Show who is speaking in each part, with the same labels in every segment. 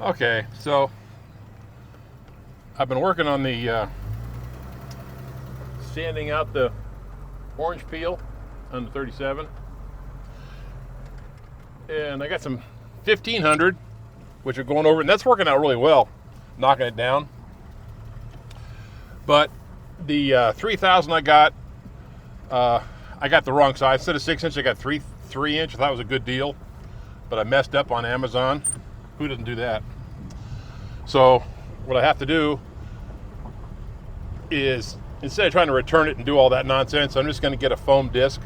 Speaker 1: Okay, so I've been working on the sanding out the orange peel on the 37, and I got some 1500, which are going over, and that's working out really well, knocking it down. But the 3000 I got the wrong size. Instead of 6 inch, I got 3 inch. I thought it was a good deal, but I messed up on Amazon. Who doesn't do that? So what I have to do is, instead of trying to return it and do all that nonsense, I'm just going to get a foam disc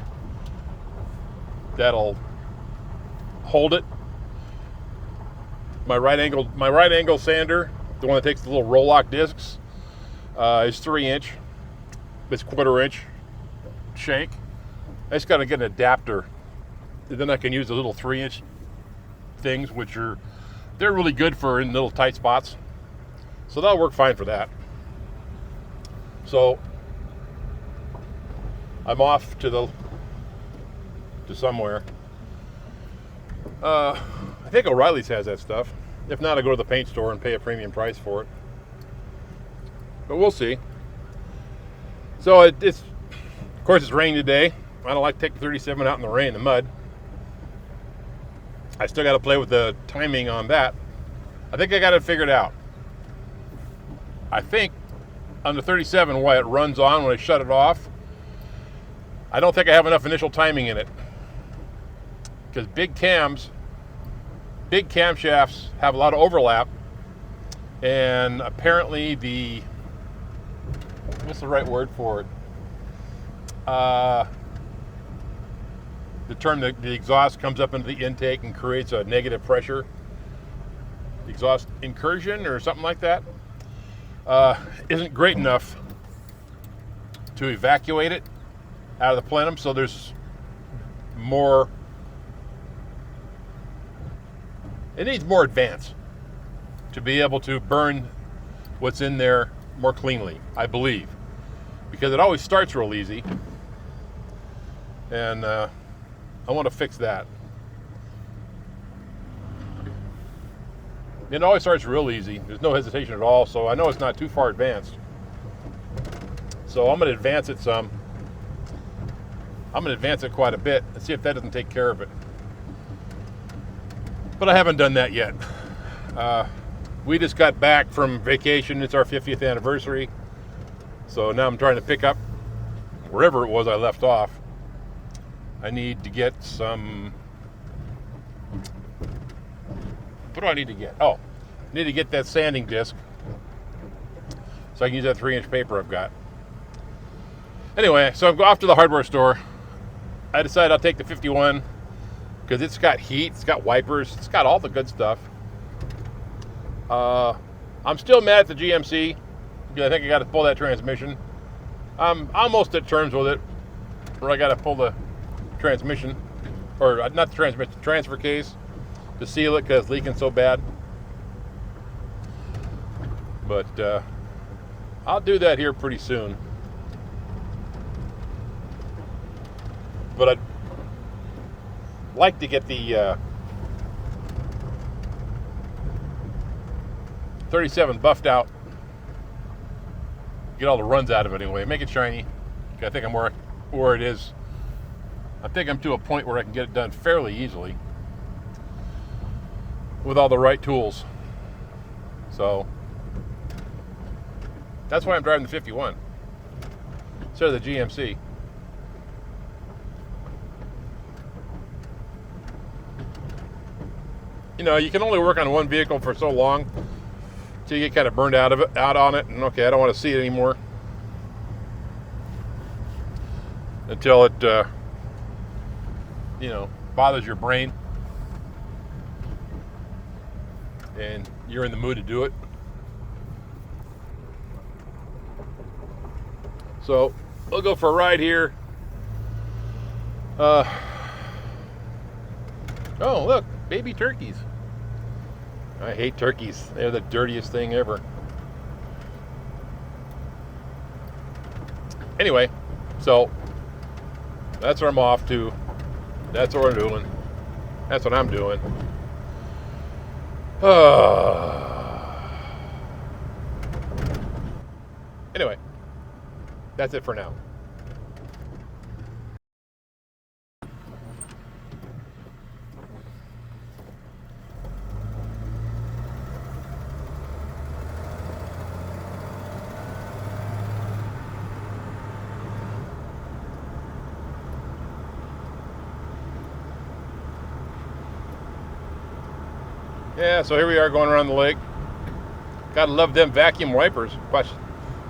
Speaker 1: that'll hold it. My right angle sander, the one that takes the little roll lock discs, is 3 inch. It's 1/4 inch shank. I just got to get an adapter. And then I can use the little 3 inch things, they're really good for in little tight spots. So that'll work fine for that. So I'm off to somewhere. I think O'Reilly's has that stuff. If not, I go to the paint store and pay a premium price for it. But we'll see. So of course, it's raining today. I don't like to take the 37 out in the rain, the mud. I still got to play with the timing on that. I think I got it figured out. I think on the 37, why it runs on when I shut it off, I don't think I have enough initial timing in it. Because big camshafts have a lot of overlap, and apparently what's the right word for it? The exhaust comes up into the intake and creates a negative pressure. Exhaust incursion or something like that isn't great enough to evacuate it out of the plenum, so there's more. It needs more advance to be able to burn what's in there more cleanly, I believe, because it always starts real easy, and I want to fix that. It always starts real easy. There's no hesitation at all, so I know it's not too far advanced. So I'm going to advance it some. I'm going to advance it quite a bit and see if that doesn't take care of it. But I haven't done that yet. We just got back from vacation. It's our 50th anniversary. So now I'm trying to pick up wherever it was I left off. I need to get some. What do I need to get? Oh, I need to get that sanding disc so I can use that 3-inch paper I've got. Anyway, so I'm off to the hardware store. I decided I'll take the 51 because it's got heat, it's got wipers, it's got all the good stuff. I'm still mad at the GMC because I think I got to pull that transmission. I'm almost at terms with it, where I got to pull the transmission, or not the transmission, transfer case to seal it because it's leaking so bad. But I'll do that here pretty soon. But I'd like to get the 37 buffed out, get all the runs out of it anyway, make it shiny. I think I'm where it is. I think I'm to a point where I can get it done fairly easily with all the right tools. So that's why I'm driving the 51 instead of the GMC. You know, you can only work on one vehicle for so long till you get kind of burned out on it, and okay, I don't want to see it anymore until it bothers your brain and you're in the mood to do it. So we'll go for a ride here. Oh, look, baby turkeys. I hate turkeys. They're the dirtiest thing ever. Anyway, so that's where I'm off to. That's what we're doing. That's what I'm doing. Anyway, that's it for now. Yeah, so here we are going around the lake. Gotta love them vacuum wipers. Watch,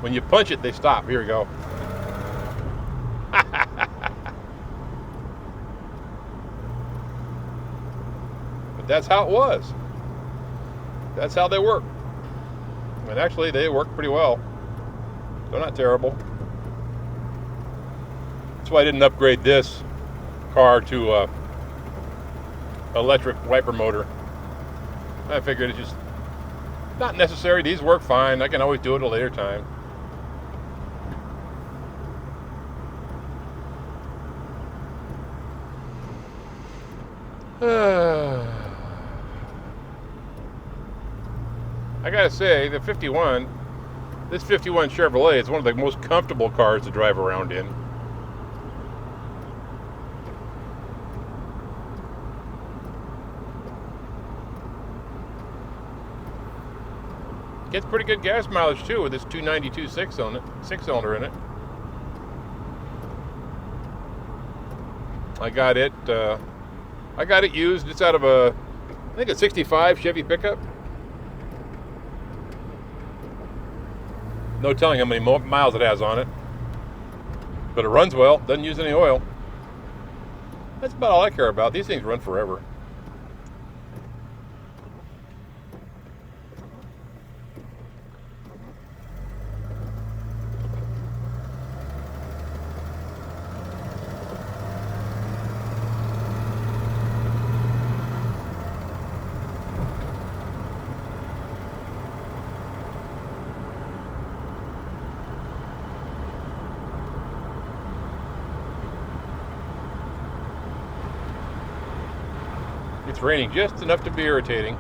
Speaker 1: when you punch it, they stop. Here we go. But that's how it was. That's how they work. And actually, they work pretty well. They're not terrible. That's why I didn't upgrade this car to electric wiper motor. I figured it's just not necessary. These work fine. I can always do it at a later time. I gotta say, the 51, this 51 Chevrolet is one of the most comfortable cars to drive around in. Gets pretty good gas mileage too with this 292 six-cylinder in it. I got it used. It's out of I think a 65 Chevy pickup. No telling how many miles it has on it. But it runs well, doesn't use any oil. That's about all I care about. These things run forever. It's raining just enough to be irritating.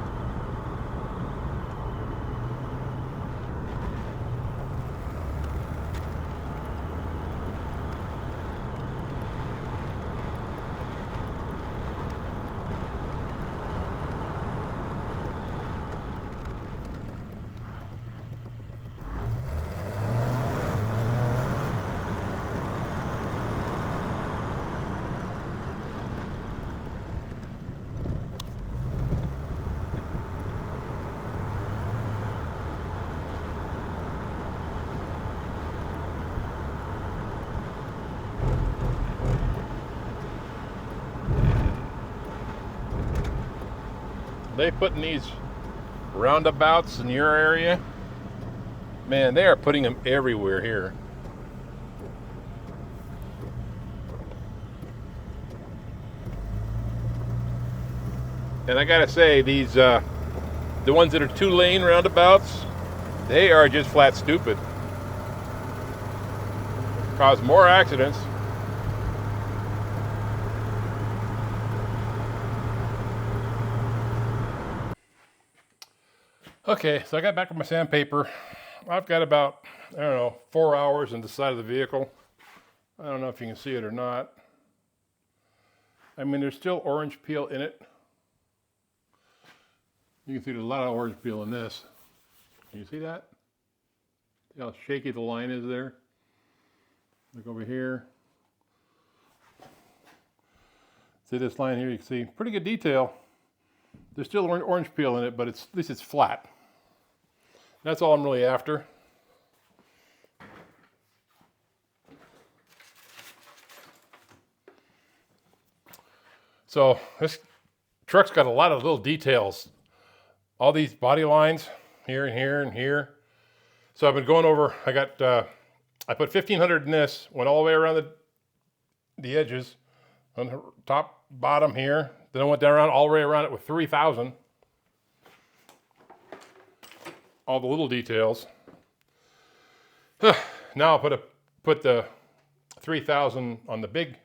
Speaker 1: They putting these roundabouts in your area, man, they are putting them everywhere here. And I gotta say, these the ones that are 2-lane roundabouts, they are just flat stupid. Cause more accidents. Okay, so I got back with my sandpaper. I've got about, I don't know, 4 hours in the side of the vehicle. I don't know if you can see it or not. I mean, there's still orange peel in it. You can see there's a lot of orange peel in this. Can you see that? See how shaky the line is there? Look over here. See this line here? You can see pretty good detail. There's still orange peel in it, but at least it's flat. That's all I'm really after. So this truck's got a lot of little details. All these body lines here and here and here. So I've been going over, I put 1500 in this, went all the way around the edges, on the top, bottom here. Then I went down around all the way around it with 3000. All the little details. Now I'll put the 3000 on the big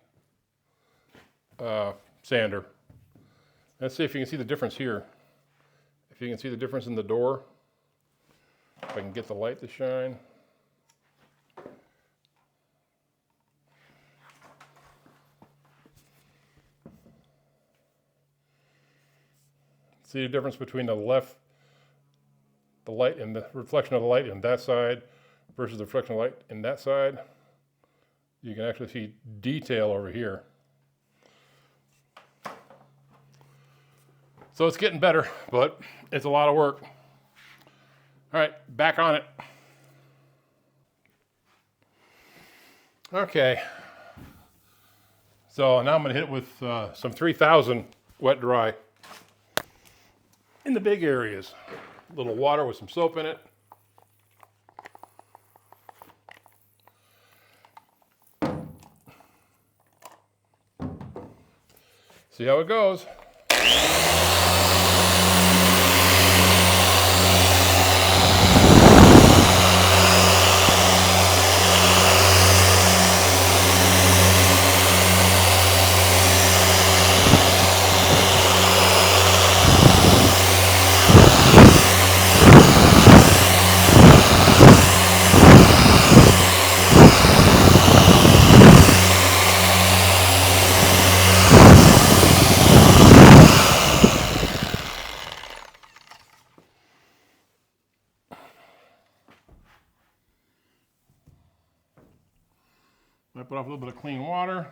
Speaker 1: sander. Let's see if you can see the difference here. If you can see the difference in the door. If I can get the light to shine. See the difference between the light and the reflection of the light in that side versus the reflection of light in that side. You can actually see detail over here. So it's getting better, but it's a lot of work. All right, back on it. Okay. So now I'm going to hit it with some 3000 wet dry in the big areas. A little water with some soap in it. See how it goes. I put off a little bit of clean water.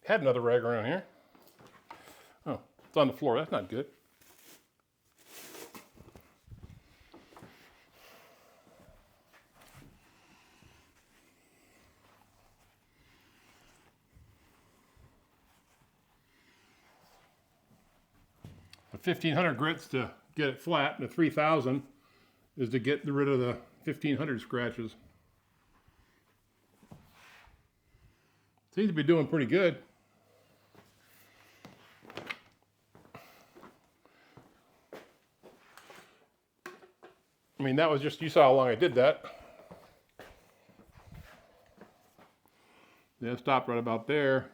Speaker 1: Had another rag around here. Oh, it's on the floor. That's not good. The 1500 grits to get it flat, and the 3000 is to get rid of the 1500 scratches. Seems to be doing pretty good. I mean, that was just, you saw how long I did that. Yeah, it stopped right about there.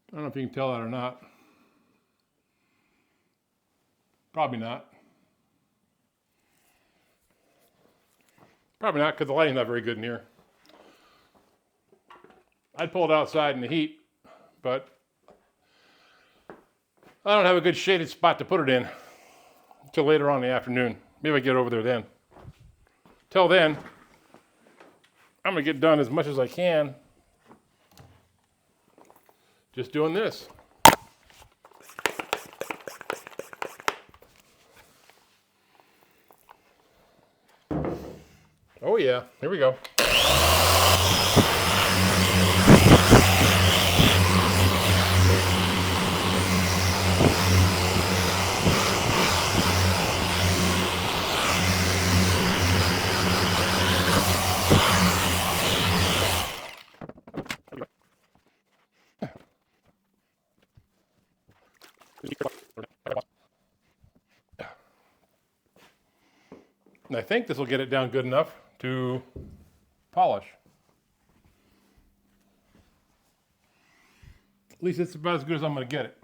Speaker 1: I don't know if you can tell that or not. Probably not. Probably not, because the lighting's not very good in here. I'd pull it outside in the heat, but I don't have a good shaded spot to put it in until later on in the afternoon. Maybe I get over there then. Till then, I'm gonna get done as much as I can just doing this. Oh yeah, here we go. And I think this will get it down good enough to polish. At least it's about as good as I'm going to get it.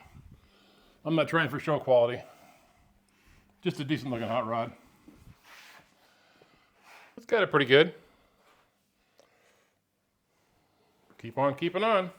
Speaker 1: I'm not trying for show quality. Just a decent looking hot rod. It's got it pretty good. Keep on keeping on.